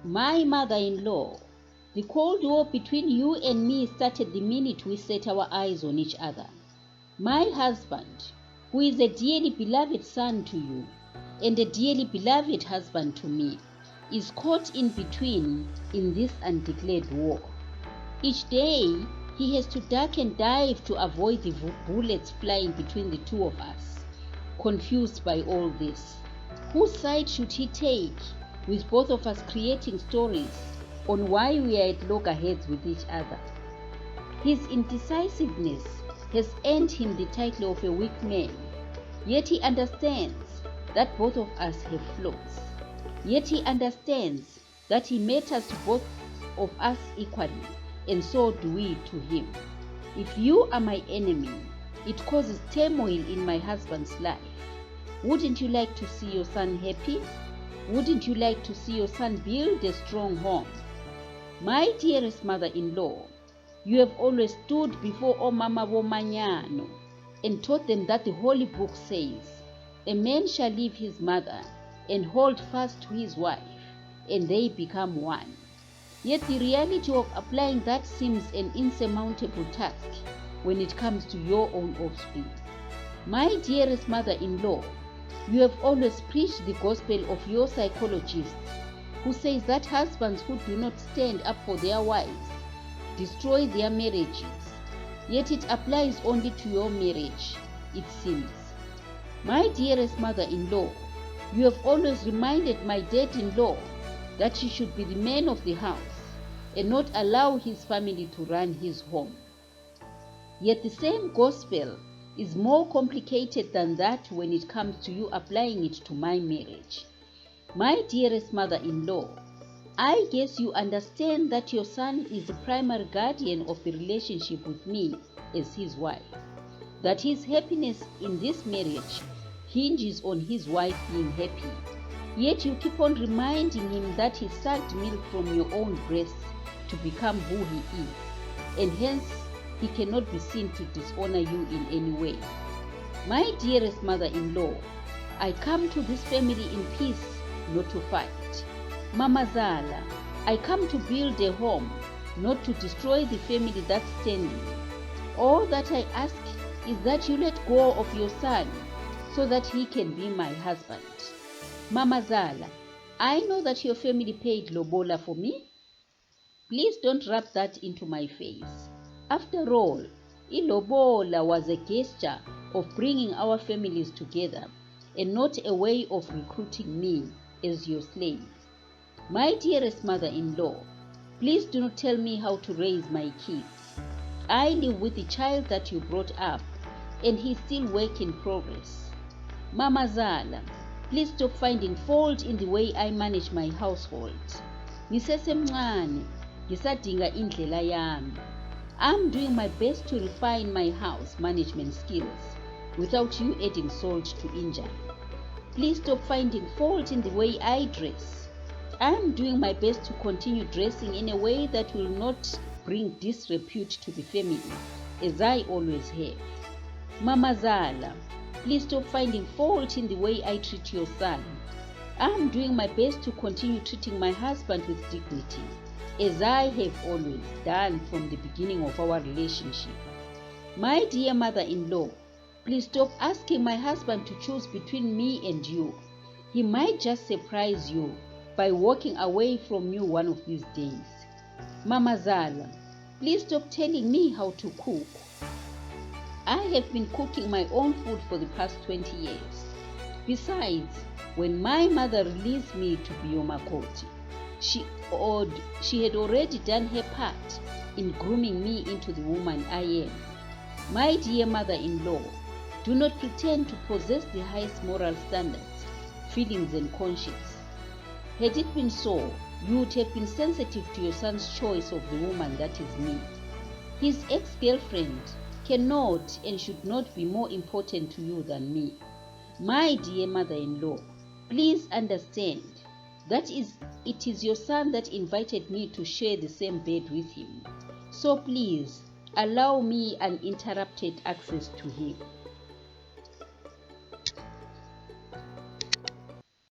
My mother-in-law, the Cold War between you and me started the minute we set our eyes on each other. My husband, who is a dearly beloved son to you and a dearly beloved husband to me, is caught in between in this undeclared war. Each day, he has to duck and dive to avoid the bullets flying between the two of us. Confused by all this, whose side should he take, with both of us creating stories on why we are at loggerheads with each other? His indecisiveness has earned him the title of a weak man, yet he understands that both of us have flaws. Yet he understands that he matters to both of us equally, and so do we to him. If you are my enemy, it causes turmoil in my husband's life. Wouldn't you like to see your son happy? Wouldn't you like to see your son build a strong home? My dearest mother-in-law, you have always stood before Omama Bomanyano and taught them that the Holy Book says, a man shall leave his mother and hold fast to his wife, and they become one. Yet the reality of applying that seems an insurmountable task when it comes to your own offspring. My dearest mother-in-law, you have always preached the gospel of your psychologist, who says that husbands who do not stand up for their wives destroy their marriages. Yet it applies only to your marriage, it seems. My dearest mother-in-law, you have always reminded my dad-in-law that he should be the man of the house and not allow his family to run his home. Yet the same gospel is more complicated than that when it comes to you applying it to my marriage. My dearest mother-in-law, I guess you understand that your son is the primary guardian of the relationship with me as his wife, that his happiness in this marriage hinges on his wife being happy. Yet you keep on reminding him that he sucked milk from your own breast to become who he is, and hence he cannot be seen to dishonor you in any way. My dearest mother-in-law, I come to this family in peace, not to fight. Mamazala, I come to build a home, not to destroy the family that's standing. All that I ask is that you let go of your son so that he can be my husband. Mamazala, I know that your family paid lobola for me. Please don't rub that into my face. After all, ilobola was a gesture of bringing our families together and not a way of recruiting me as your slave. My dearest mother-in-law, please do not tell me how to raise my kids. I live with the child that you brought up, and he's still work in progress. Mamazala, please stop finding fault in the way I manage my household. Ngisesemncane, ngisadinga indlela yami. I'm doing my best to refine my house management skills without you adding salt to injury. Please stop finding fault in the way I dress. I'm doing my best to continue dressing in a way that will not bring disrepute to the family, as I always have. Mamazala, please stop finding fault in the way I treat your son. I'm doing my best to continue treating my husband with dignity, as I have always done from the beginning of our relationship. My dear mother-in-law, please stop asking my husband to choose between me and you. He might just surprise you by walking away from you one of these days. Mamazala, please stop telling me how to cook. I have been cooking my own food for the past 20 years. Besides, when my mother released me to be Omakoti, she had already done her part in grooming me into the woman I am. My dear mother-in-law, do not pretend to possess the highest moral standards, feelings and conscience. Had it been so, you would have been sensitive to your son's choice of the woman that is me. His ex-girlfriend cannot and should not be more important to you than me. My dear mother-in-law, please understand that it is your son that invited me to share the same bed with him. So please, allow me uninterrupted access to him.